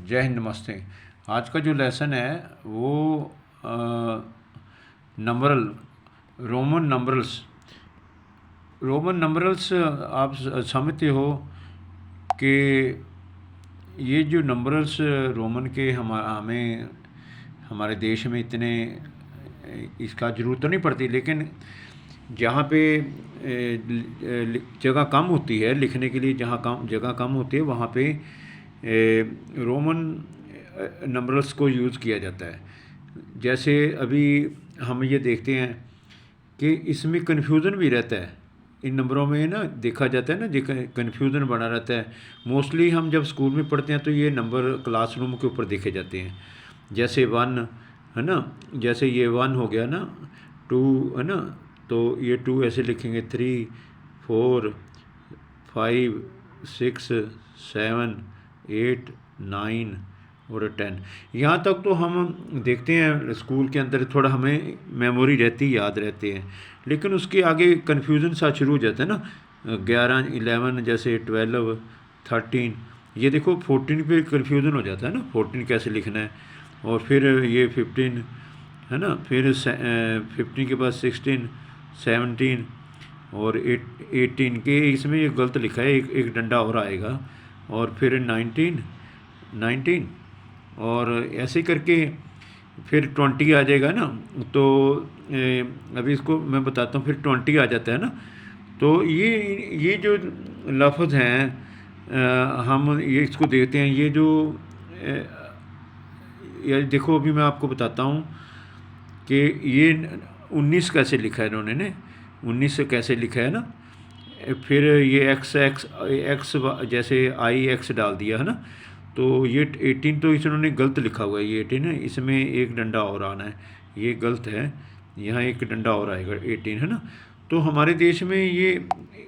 जय हिंद, नमस्ते। आज का जो लेसन है वो नंबरल रोमन नंबरल्स। रोमन नंबरल्स आप समझते हो कि ये जो नंबरल्स रोमन के हमें हमारे देश में इतने इसका ज़रूरत तो नहीं पड़ती, लेकिन जहाँ पे जगह कम होती है लिखने के लिए, जहाँ कम जगह कम होती है वहाँ पे रोमन नंबर्स को यूज़ किया जाता है। जैसे अभी हम ये देखते हैं कि इसमें कन्फ्यूज़न भी रहता है। इन नंबरों में ना देखा जाता है ना, जो कन्फ्यूज़न बना रहता है। मोस्टली हम जब स्कूल में पढ़ते हैं तो ये नंबर क्लासरूम के ऊपर देखे जाते हैं। जैसे 1 है ना, जैसे ये 1 हो गया ना, 2 है ना, तो ये 2 ऐसे लिखेंगे, 3 4 5 6 7 8 9 और 10। यहाँ तक तो हम देखते हैं स्कूल के अंदर थोड़ा हमें मेमोरी रहती, याद रहते हैं, लेकिन उसके आगे कन्फ्यूज़न सा शुरू हो जाता है ना। 11 11 जैसे 12 13, ये देखो 14 पे कन्फ्यूज़न हो जाता है ना, 14 कैसे लिखना है। और फिर ये 15 है ना, फिर 15 के बाद 16 17 और 18 के इसमें ये गलत लिखा है, एक डंडा और आएगा। और फिर 19 और ऐसे करके फिर 20 आ जाएगा ना। तो अभी इसको मैं बताता हूँ, फिर 20 आ जाता है ना। तो ये जो लफ्ज़ हैं, हम ये इसको देखते हैं, ये जो ये देखो, अभी मैं आपको बताता हूँ कि ये 19 कैसे लिखा है इन्होंने ने, 19 कैसे लिखा है ना। फिर ये एक्स एक्स एक्स जैसे आई एक्स डाल दिया है ना। तो ये 18 तो इन्होंने गलत लिखा हुआ है, ये 18 है, इसमें एक डंडा और आना है, ये गलत है, यहाँ एक डंडा और आएगा, 18 है ना। तो हमारे देश में ये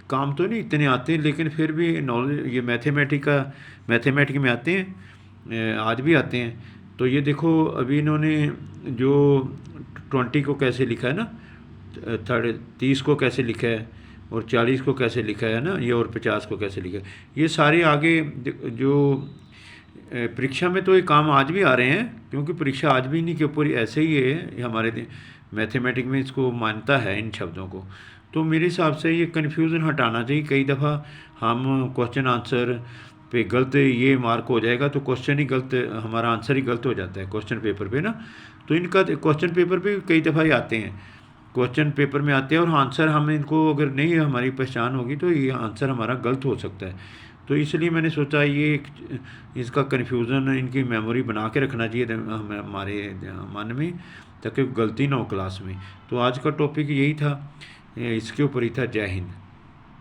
काम तो नहीं इतने आते, लेकिन फिर भी नॉलेज, ये मैथमेटिक में आते हैं, आज भी आते हैं। तो ये देखो अभी इन्होंने जो 20 को कैसे लिखा है ना, 30 को कैसे लिखा है, और 40 को कैसे लिखा है ना ये, और 50 को कैसे लिखा है, ये सारे आगे जो परीक्षा में तो ये काम आज भी आ रहे हैं, क्योंकि परीक्षा आज भी इन्हीं के ऊपर ऐसे ही है। हमारे मैथमेटिक में इसको मानता है इन शब्दों को। तो मेरे हिसाब से ये कन्फ्यूज़न हटाना चाहिए। कई दफ़ा हम क्वेश्चन आंसर पे गलत ये मार्क हो जाएगा, तो क्वेश्चन ही गलत, हमारा आंसर ही गलत हो जाता है क्वेश्चन पेपर पे ना। तो इनका क्वेश्चन पेपर पे कई दफ़ा ही आते हैं, क्वेश्चन पेपर में आते हैं, और आंसर हम इनको अगर नहीं हमारी पहचान होगी तो ये आंसर हमारा गलत हो सकता है। तो इसलिए मैंने सोचा ये इसका कन्फ्यूज़न, इनकी मेमोरी बना के रखना चाहिए हमारे मन में, ताकि गलती ना हो क्लास में। तो आज का टॉपिक यही था, इसके ऊपर ही था। जय हिंद।